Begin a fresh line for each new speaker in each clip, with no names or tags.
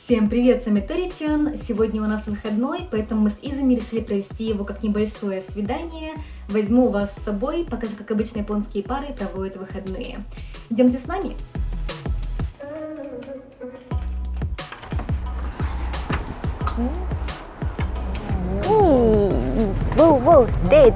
Всем привет, с вами Тори-чан. Сегодня у нас выходной, поэтому мы с Изами решили провести его как небольшое свидание. Возьму вас с собой, покажу, как обычно японские пары проводят выходные. Идемте с нами.
Воу, дейт.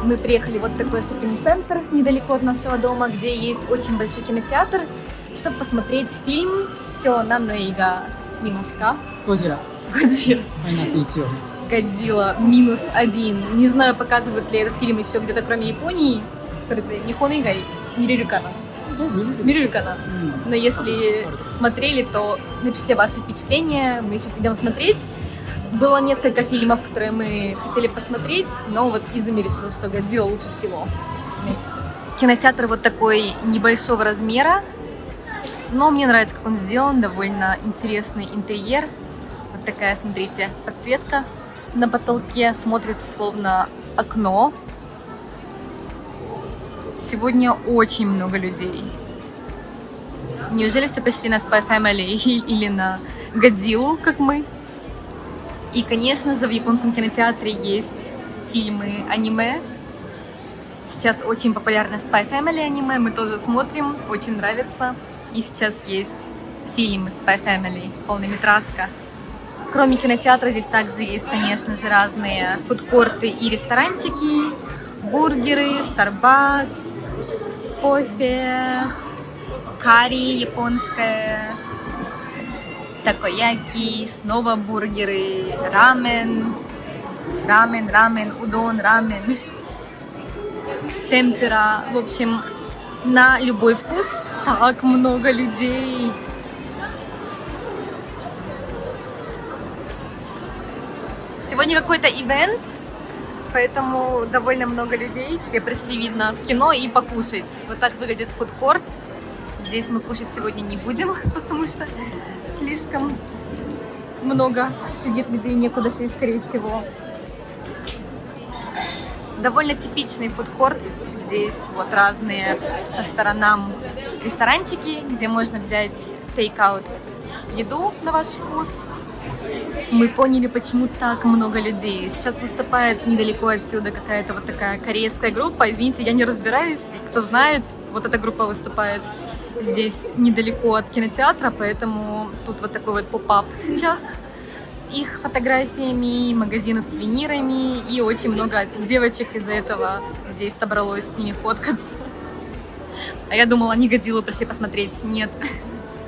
Мы приехали в вот такой шоппинг-центр недалеко от нашего дома, где есть очень большой кинотеатр, чтобы посмотреть фильм Кёнан но Эйга Минуска.
Годзилла.
Годзилла.
-1.
Годзилла -1. Не знаю, показывают ли этот фильм еще где-то кроме Японии. Нихон Игай Мирирюкана. Мирирюкана. Но если смотрели, то напишите ваши впечатления. Мы сейчас идем смотреть. Было несколько фильмов, которые мы хотели посмотреть, но вот Изами решила, что Годзилла лучше всего. Кинотеатр вот такой небольшого размера, но мне нравится, как он сделан, довольно интересный интерьер. Вот такая, смотрите, подсветка на потолке, смотрится словно окно. Сегодня очень много людей. Неужели все пришли на Spy Family или на Годзиллу, как мы? И, конечно же, в японском кинотеатре есть фильмы аниме. Сейчас очень популярно Spy Family аниме, мы тоже смотрим, очень нравится. И сейчас есть фильм Spy Family, полнометражка. Кроме кинотеатра здесь также есть, конечно же, разные фудкорты и ресторанчики, бургеры, Starbucks, кофе, карри японское, такояки, снова бургеры, рамен, удон, рамен, темпера. В общем, на любой вкус. Так много людей. Сегодня какой-то ивент, поэтому довольно много людей. Все пришли, видно, в кино и покушать. Вот так выглядит фудкорт. Здесь мы кушать сегодня не будем, потому что слишком много сидит, где некуда сесть, скорее всего. Довольно типичный фудкорт. Здесь вот разные по сторонам ресторанчики, где можно взять тейк-аут еду на ваш вкус. Мы поняли, почему так много людей. Сейчас выступает недалеко отсюда какая-то вот такая корейская группа. Извините, я не разбираюсь. Кто знает, вот эта группа выступает здесь недалеко от кинотеатра, поэтому тут вот такой вот поп-ап сейчас с их фотографиями, магазины с сувенирами, и очень много девочек из-за этого здесь собралось с ними фоткаться. А я думала, они Годзиллу пришли посмотреть. Нет.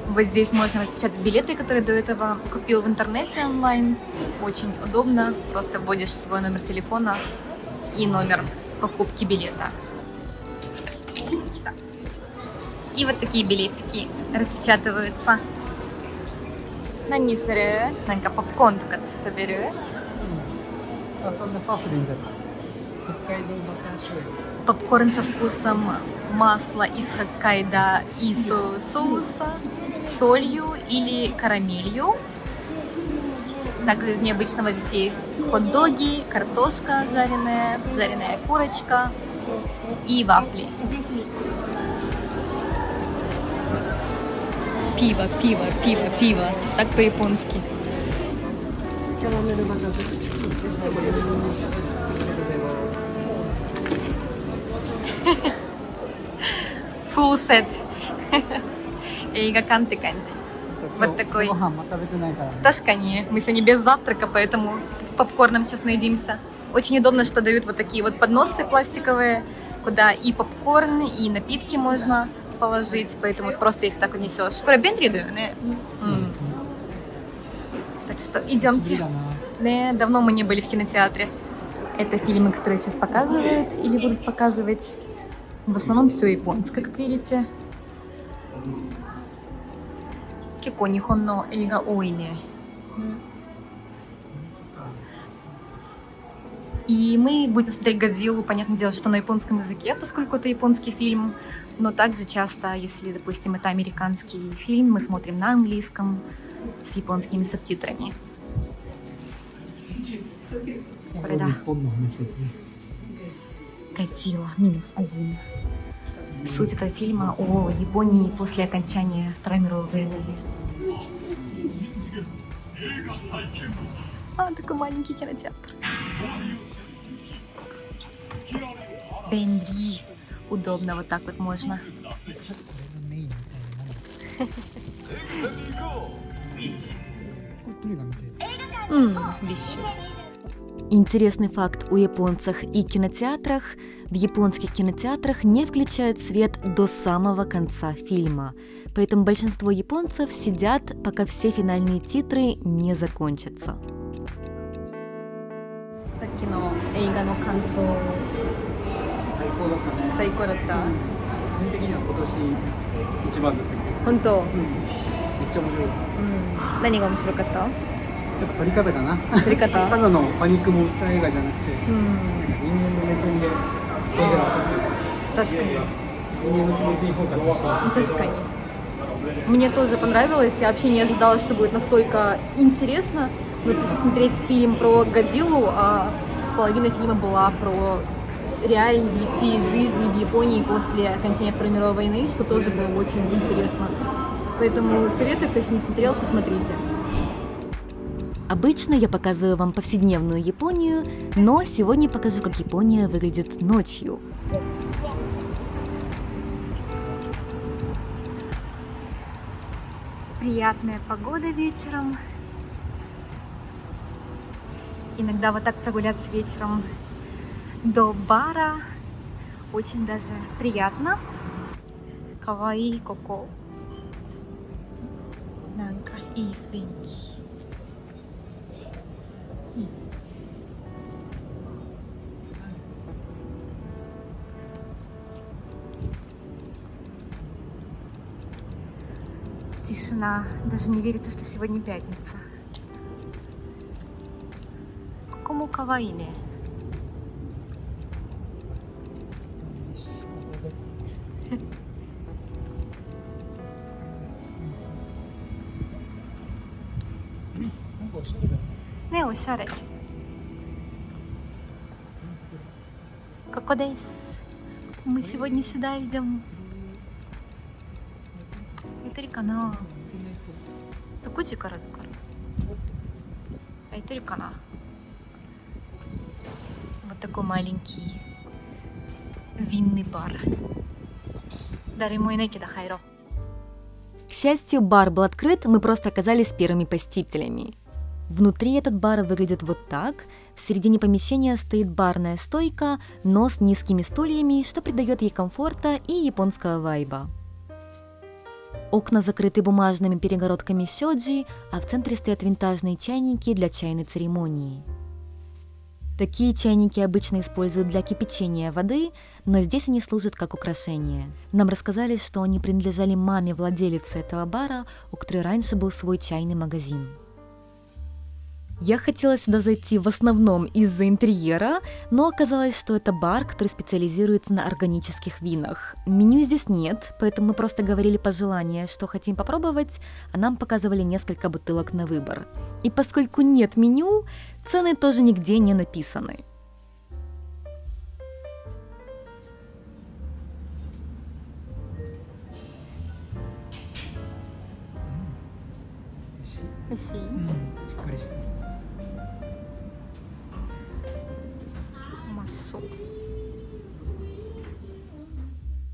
Вот здесь можно распечатать билеты, которые до этого купил в интернете онлайн. Очень удобно. Просто вводишь свой номер телефона и номер покупки билета. И вот такие билетики распечатываются. Нани сыры? Нанка попкорн тоか食べる? Попкорн со вкусом масла из Хоккайдо и соуса, солью или карамелью. Также из необычного здесь есть хот-доги, картошка жареная, жареная курочка и вафли. Пиво. Так по-японски. Full set. Эйгаканって感じ. Вот такой. Ташкани. Мы сегодня без завтрака, поэтому попкорном сейчас наедимся. Очень удобно, что дают вот такие вот подносы пластиковые, куда и попкорн, и напитки можно положить, поэтому просто их так унесешь. Так что идемте. Не, давно мы не были в кинотеатре. Это фильмы, которые сейчас показывают или будут показывать. В основном все японское, как видите. Кеко нихонно эйга ойне. И мы будем смотреть «Годзиллу», понятное дело, что на японском языке, поскольку это японский фильм. Но также часто, если, допустим, это американский фильм, мы смотрим на английском с японскими субтитрами. Да. «Годзилла» -1. Суть этого фильма о Японии после окончания Второй мировой войны. Такой маленький кинотеатр. Бендри. Удобно, вот так вот можно. Интересный факт о японцах и кинотеатрах. В японских кинотеатрах не включают свет до самого конца фильма. Поэтому большинство японцев сидят, пока все финальные титры не закончатся. さっきの映画の感想。
最高だったね。
最高だった。
個人的には今年一番だった気がする。
本当。
めっちゃ面白い。
何が面白かった？
やっぱ撮り方かな。
撮り方？
ただのパニックモンスター映画じゃなくて、なんか人間の目線でゴジラを撮ってる。
確かに。
人間の気持ちにフォーカスして。
確かに。Мне тоже понравилось. Я вообще не ожидала, что будет настолько интересно. Мы пришли смотреть фильм про Годзиллу, а половина фильма была про реальные битии жизни в Японии после окончания Второй мировой войны, что тоже было очень интересно. Поэтому советую, кто еще не смотрел, посмотрите. Обычно я показываю вам повседневную Японию, но сегодня покажу, как Япония выглядит ночью. Приятная погода вечером. Иногда вот так прогуляться вечером до бара очень даже приятно. Каваи коко. Нанка и фэнки. Тишина. Даже не верится, что сегодня пятница. Кому каваи не? Не, ошаре. Коко дес. Мы сегодня сюда идем. Это ли кана? 6時からだから。空いてるかな? Вот такой маленький винный бар. К счастью, бар был открыт, мы просто оказались первыми посетителями. Внутри этот бар выглядит вот так. В середине помещения стоит барная стойка, но с низкими стульями, что придает ей комфорта и японского вайба. Окна закрыты бумажными перегородками сёджи, а в центре стоят винтажные чайники для чайной церемонии. Такие чайники обычно используют для кипячения воды, но здесь они служат как украшение. Нам рассказали, что они принадлежали маме владелицы этого бара, у которой раньше был свой чайный магазин. Я хотела сюда зайти в основном из-за интерьера, но оказалось, что это бар, который специализируется на органических винах. Меню здесь нет, поэтому мы просто говорили пожелания, что хотим попробовать, а нам показывали несколько бутылок на выбор. И поскольку нет меню, цены тоже нигде не написаны.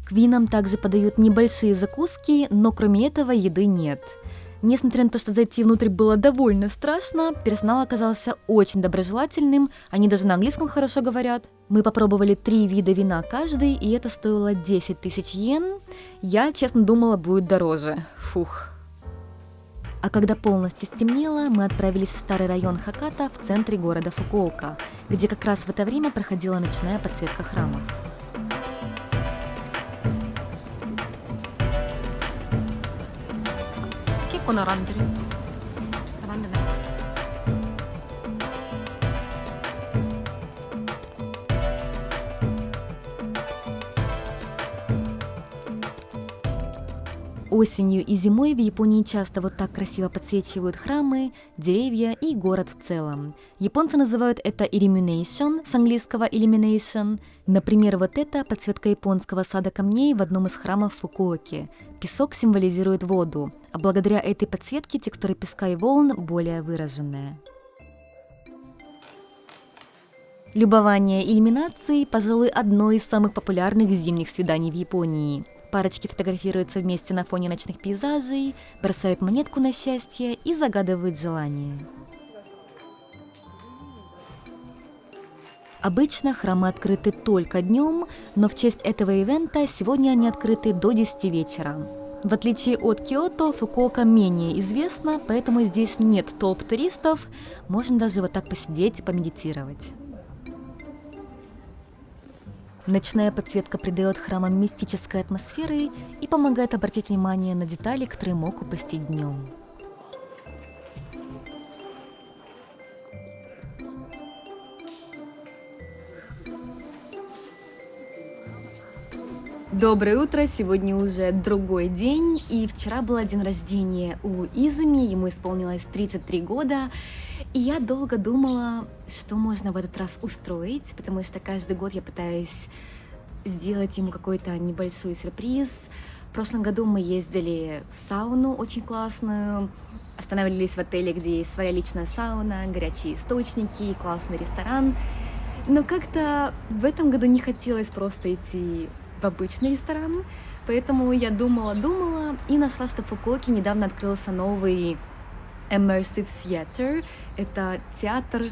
К винам также подают небольшие закуски, но кроме этого еды нет. Несмотря на то, что зайти внутрь было довольно страшно, персонал оказался очень доброжелательным, они даже на английском хорошо говорят. Мы попробовали 3 вида вина каждый, и это стоило 10 000 йен. Я, честно, думала, будет дороже. Фух.
А когда полностью стемнело, мы отправились в старый район Хаката в центре города Фукуока, где как раз в это время проходила ночная подсветка храмов.
Кеко нарандрю. Нарандрю.
Осенью и зимой в Японии часто вот так красиво подсвечивают храмы, деревья и город в целом. Японцы называют это illumination, с английского illumination. Например, вот это подсветка японского сада камней в одном из храмов в Фукуоке. Песок символизирует воду, а благодаря этой подсветке текстура песка и волн более выраженная. Любование иллюминацией, пожалуй, одно из самых популярных зимних свиданий в Японии. Парочки фотографируются вместе на фоне ночных пейзажей, бросают монетку на счастье и загадывают желание. Обычно храмы открыты только днем, но в честь этого ивента сегодня они открыты до 10 вечера. В отличие от Киото, Фукуока менее известна, поэтому здесь нет толп туристов, можно даже вот так посидеть и помедитировать. Ночная подсветка придает храмам мистической атмосферы и помогает обратить внимание на детали, которые мог упустить днем. Доброе утро! Сегодня уже другой день, и вчера был день рождения у Изуми, ему исполнилось 33 года. И я долго думала, что можно в этот раз устроить, потому что каждый год я пытаюсь сделать ему какой-то небольшой сюрприз. В прошлом году мы ездили в сауну очень классную, останавливались в отеле, где есть своя личная сауна, горячие источники, классный ресторан. Но как-то в этом году не хотелось просто идти в обычный ресторан, поэтому я думала и нашла, что в Фукуоке недавно открылся новый Immersive Theater. Это театр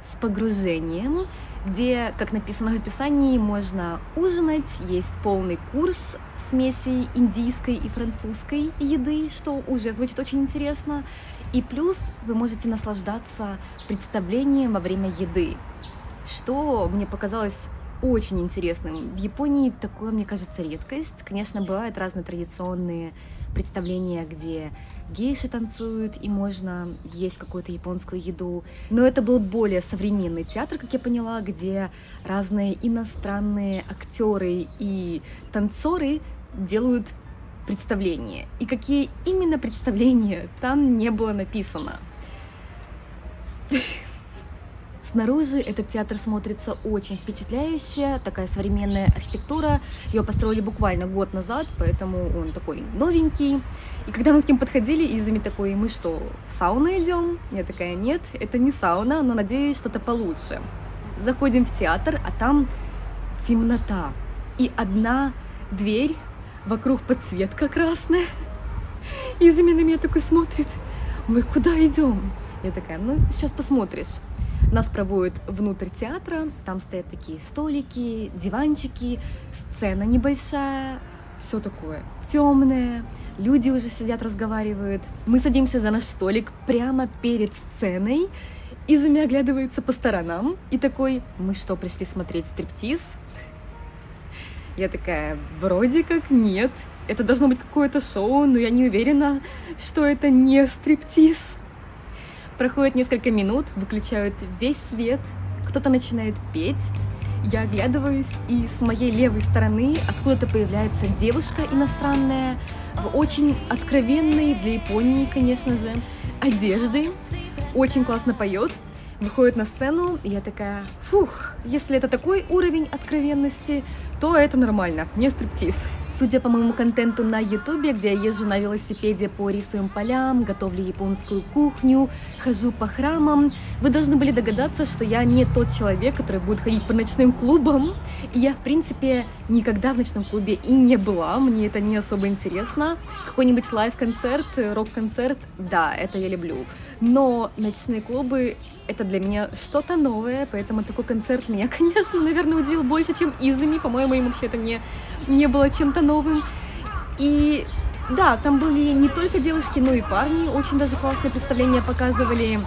с погружением, где, как написано в описании, можно ужинать, есть полный курс смесей индийской и французской еды, что уже звучит очень интересно. И плюс вы можете наслаждаться представлением во время еды, что мне показалось очень интересным. В Японии такое, мне кажется, редкость. Конечно, бывают разные традиционные представления, где гейши танцуют и можно есть какую-то японскую еду. Но это был более современный театр, как я поняла, где разные иностранные актеры и танцоры делают представления. И какие именно представления, там не было написано. Снаружи этот театр смотрится очень впечатляюще, такая современная архитектура. Ее построили буквально год назад, поэтому он такой новенький. И когда мы к ним подходили, Изуми такой: мы что, в сауну идем? Я такая: нет, это не сауна, но надеюсь, что-то получше. Заходим в театр, а там темнота. И одна дверь, вокруг подсветка красная. Изуми на меня такой смотрит: мы куда идем? Я такая: ну, сейчас посмотришь. Нас проводят внутрь театра, там стоят такие столики, диванчики, сцена небольшая, все такое темное, люди уже сидят, разговаривают. Мы садимся за наш столик прямо перед сценой, Изуми оглядывается по сторонам и такой: мы что, пришли смотреть стриптиз? Я такая: вроде как нет, это должно быть какое-то шоу, но я не уверена, что это не стриптиз. Проходит несколько минут, выключают весь свет, кто-то начинает петь. Я оглядываюсь, и с моей левой стороны откуда-то появляется девушка иностранная в очень откровенной, для Японии, конечно же, одежды. Очень классно поет, выходит на сцену, и я такая: фух, если это такой уровень откровенности, то это нормально, не стриптиз. Судя по моему контенту на ютубе, где я езжу на велосипеде по рисовым полям, готовлю японскую кухню, хожу по храмам, вы должны были догадаться, что я не тот человек, который будет ходить по ночным клубам. И я, в принципе, никогда в ночном клубе и не была, мне это не особо интересно. Какой-нибудь лайв-концерт, рок-концерт, да, это я люблю. Но ночные клубы — это для меня что-то новое, поэтому такой концерт меня, конечно, наверное, удивил больше, чем Изуми. По-моему, им вообще это не было чем-то новым. И Да, там были не только девушки, но и парни. Очень даже классные представления показывали,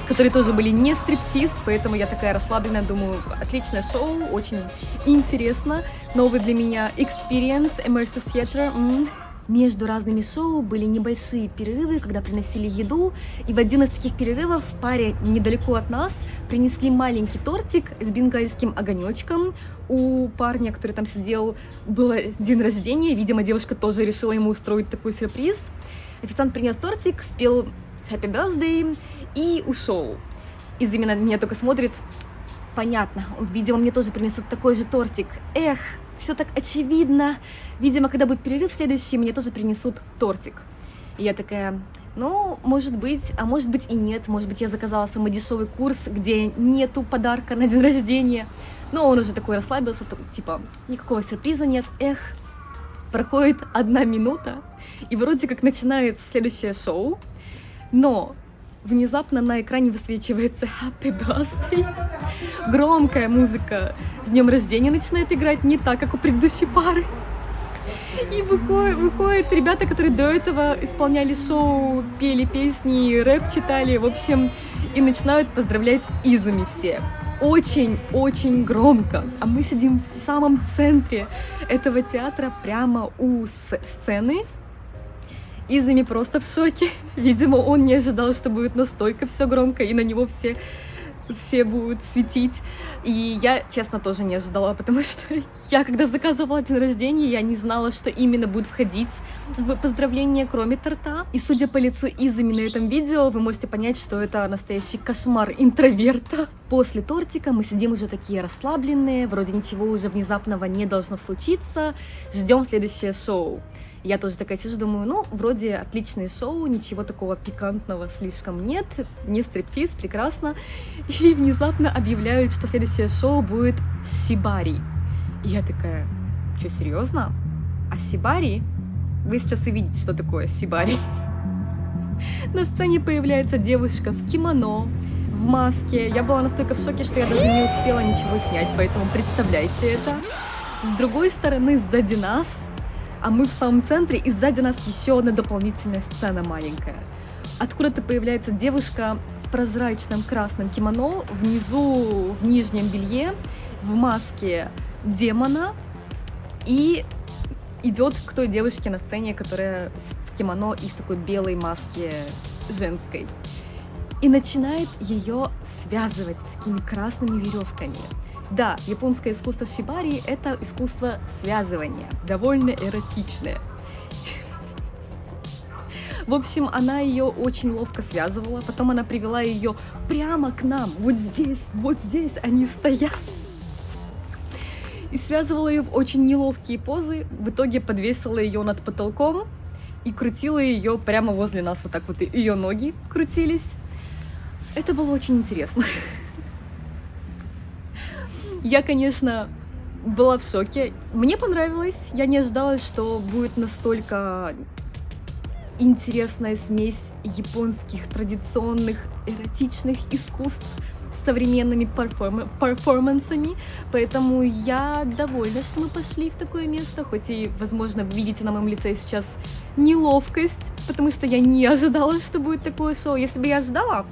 которые тоже были не стриптиз, поэтому я такая расслабленная, думаю, отличное шоу, очень интересно. Новый для меня experience, immersive theater. Между разными шоу были небольшие перерывы, когда приносили еду, и в один из таких перерывов в паре недалеко от нас принесли маленький тортик с бенгальским огонечком. У парня, который там сидел, был день рождения, видимо, девушка тоже решила ему устроить такой сюрприз. Официант принес тортик, спел Happy Birthday и ушел. Изами на меня только смотрит. Понятно, видимо, мне тоже принесут такой же тортик. Эх, все так очевидно. Видимо, когда будет перерыв следующий, мне тоже принесут тортик. И я такая, ну, может быть, а может быть и нет. Может быть, я заказала самый дешевый курс, где нету подарка на день рождения. Но он уже такой расслабился, типа, никакого сюрприза нет. Эх, проходит 1 минута, и вроде как начинается следующее шоу, но внезапно на экране высвечивается Happy Birthday. Громкая музыка с днем рождения начинает играть не так, как у предыдущей пары. И выходят ребята, которые до этого исполняли шоу, пели песни, рэп читали, в общем, и начинают поздравлять Изами все. Очень-очень громко. А мы сидим в самом центре этого театра, прямо у сцены. Изами просто в шоке. Видимо, он не ожидал, что будет настолько все громко, и на него все будут светить. И я, честно, тоже не ожидала, потому что я, когда заказывала день рождения, я не знала, что именно будет входить в поздравление, кроме торта. И судя по лицу Изами на этом видео, вы можете понять, что это настоящий кошмар интроверта. После тортика мы сидим уже такие расслабленные, вроде ничего уже внезапного не должно случиться, ждем следующее шоу. Я тоже такая сижу, думаю, ну, вроде отличное шоу, ничего такого пикантного слишком нет, не стриптиз, прекрасно. И внезапно объявляют, что следующее шоу будет Шибари. И я такая, что, серьезно? А Шибари? Вы сейчас увидите, что такое Шибари. На сцене появляется девушка в кимоно, в маске. Я была настолько в шоке, что я даже не успела ничего снять, поэтому представляйте это. С другой стороны, сзади нас, а мы в самом центре, и сзади нас еще одна дополнительная сцена маленькая. Откуда-то появляется девушка в прозрачном красном кимоно, внизу в нижнем белье, в маске демона, и идет к той девушке на сцене, которая в кимоно и в такой белой маске женской. И начинает ее связывать такими красными веревками. Да, японское искусство шибари — это искусство связывания, довольно эротичное. В общем, она ее очень ловко связывала, потом она привела ее прямо к нам, вот здесь они стоят. И связывала ее в очень неловкие позы, в итоге подвесила ее над потолком и крутила ее прямо возле нас, вот так вот ее ноги крутились. Это было очень интересно. Я, конечно, была в шоке. Мне понравилось. Я не ожидала, что будет настолько интересная смесь японских традиционных эротичных искусств с современными перформансами. Поэтому я довольна, что мы пошли в такое место. Хоть и, возможно, вы видите на моем лице сейчас неловкость, потому что я не ожидала, что будет такое шоу. Если бы я ожидала,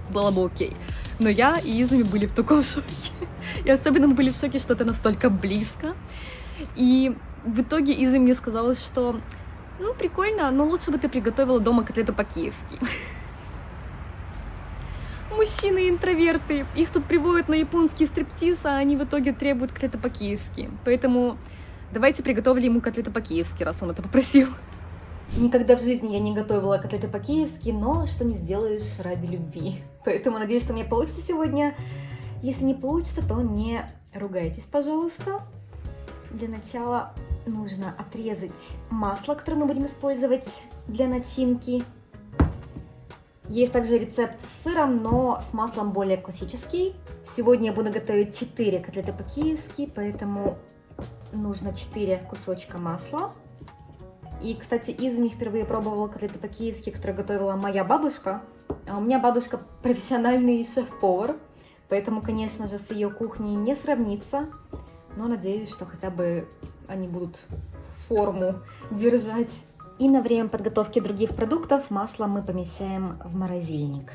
было бы окей. Но я и Изами были в таком шоке. И особенно мы были в шоке, что это настолько близко. И в итоге Изами мне сказала, что ну, прикольно, но лучше бы ты приготовила дома котлету по-киевски. Мужчины-интроверты, их тут приводят на японский стриптиз, а они в итоге требуют котлету по-киевски. Поэтому давайте приготовили ему котлету по-киевски, раз он это попросил. Никогда в жизни я не готовила котлеты по-киевски, но что не сделаешь ради любви. Поэтому надеюсь, что у меня получится сегодня. Если не получится, то не ругайтесь, пожалуйста. Для начала нужно отрезать масло, которое мы будем использовать для начинки. Есть также рецепт с сыром, но с маслом более классический. Сегодня я буду готовить 4 котлеты по-киевски, поэтому нужно 4 кусочка масла. И, кстати, Изами впервые пробовала котлеты по-киевски, которые готовила моя бабушка. А у меня бабушка профессиональный шеф-повар, поэтому, конечно же, с ее кухней не сравнится. Но надеюсь, что хотя бы они будут форму держать. И на время подготовки других продуктов масло мы помещаем в морозильник.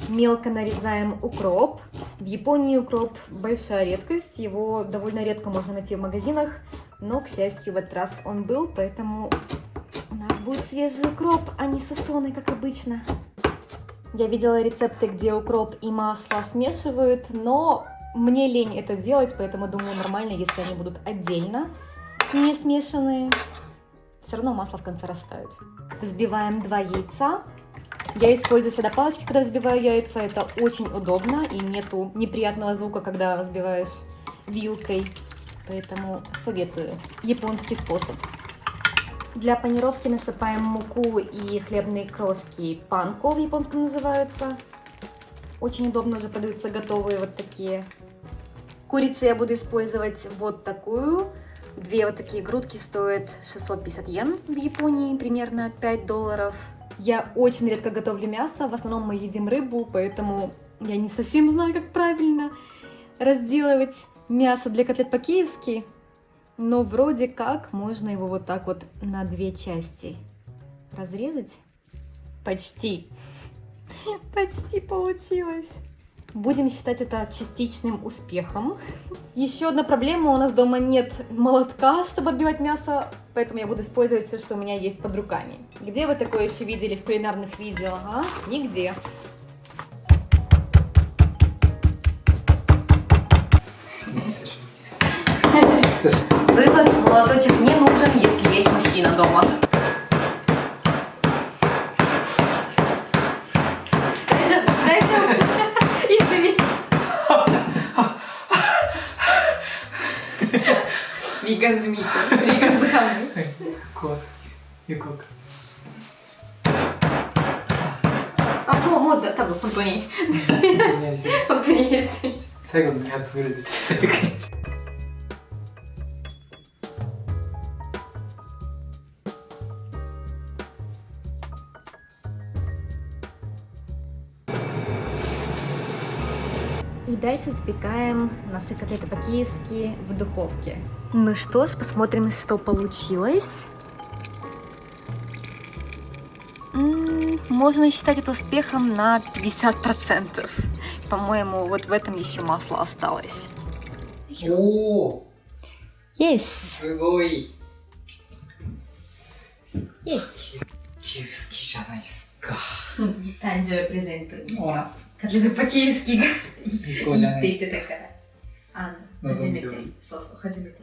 Мелко нарезаем укроп. В Японии укроп большая редкость, его довольно редко можно найти в магазинах, но, к счастью, в этот раз он был, поэтому у нас будет свежий укроп, а не сушеный, как обычно. Я видела рецепты, где укроп и масло смешивают, но мне лень это делать, поэтому думаю, нормально, если они будут отдельно, не смешанные. Все равно масло в конце растает. Взбиваем 2 яйца. Я использую всегда палочки, когда взбиваю яйца. Это очень удобно и нету неприятного звука, когда взбиваешь вилкой. Поэтому советую японский способ. Для панировки насыпаем муку и хлебные крошки. Панко в японском называются. Очень удобно, уже продаются готовые вот такие. Курицу я буду использовать вот такую. 2 вот такие грудки стоят 650 йен в Японии, примерно $5. Я очень редко готовлю мясо, в основном мы едим рыбу, поэтому я не совсем знаю, как правильно разделывать мясо для котлет по-киевски. Но вроде как можно его вот так вот на 2 части разрезать. Почти. Почти получилось. Будем считать это частичным успехом. Еще одна проблема, у нас дома нет молотка, чтобы отбивать мясо, поэтому я буду использовать все, что у меня есть под руками. Где вы такое еще видели в кулинарных видео? А? Нигде. Вывод: молоточек не нужен, если есть мужчина дома. Веган змейка. Веган захаму.
怖すぎる。よくわかる。
あ、もう多分本当に本当にやりすぎ。
最後の2発ぐらいでちょっと最後に。
И дальше запекаем наши котлеты по-киевски в духовке. Ну что ж, посмотрим, что получилось. Можно считать это успехом на 50%. По-моему, вот в этом еще масло осталось.
おお、
Yes!
すごい。
Есть!
キュー好きじゃないっすか。
誕生日プレゼントに
ほら、
コテトпо-киевскиが
最高じゃないっすか。
言ってたから、初めて、そうそう、初めて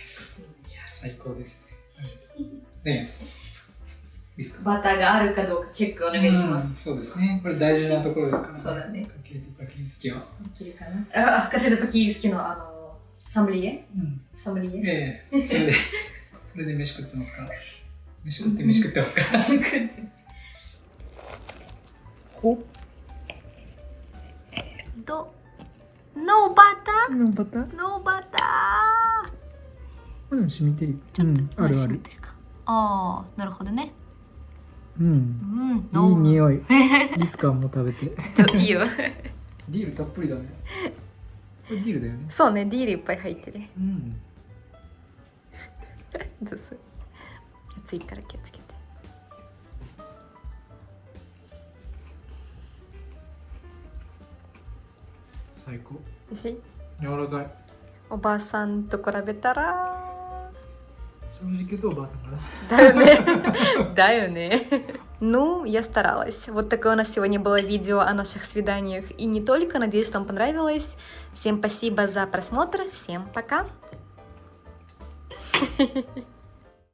作ってみました。
最高ですね。ね、いいですか。
バターがあるかどうかチェックお願いします。
そうですね。これ大事なところですから。
そうだね。
かけてパキンスキは。
いけるかな。あ、コテトпо-киевскиのサムリエ？サムリエ？
ええ、それで飯食ってますから。飯食ってますから。
どノーバター？
ノーバター？
ノーバター。
でも染みてるよ。
ちょっと、
あるある。
染みてるか。ああ、なるほどね。
うん。いい匂い。リスカーも食べて。
いいよ。
ディールたっぷりだね。これディールだよね。
そうね、ディールいっぱい入ってる。
うん。
どうする？熱いから気をつけて。
最高。
おいしい？
柔らかい。
おばあさんと比べたら。
正直言うとおばあさんかな。
Да, да. Да, не. Ну, я старалась. Вот такое у нас сегодня было видео о наших свиданиях. И не только. Надеюсь, что вам понравилось. Всем спасибо за просмотр. Всем пока.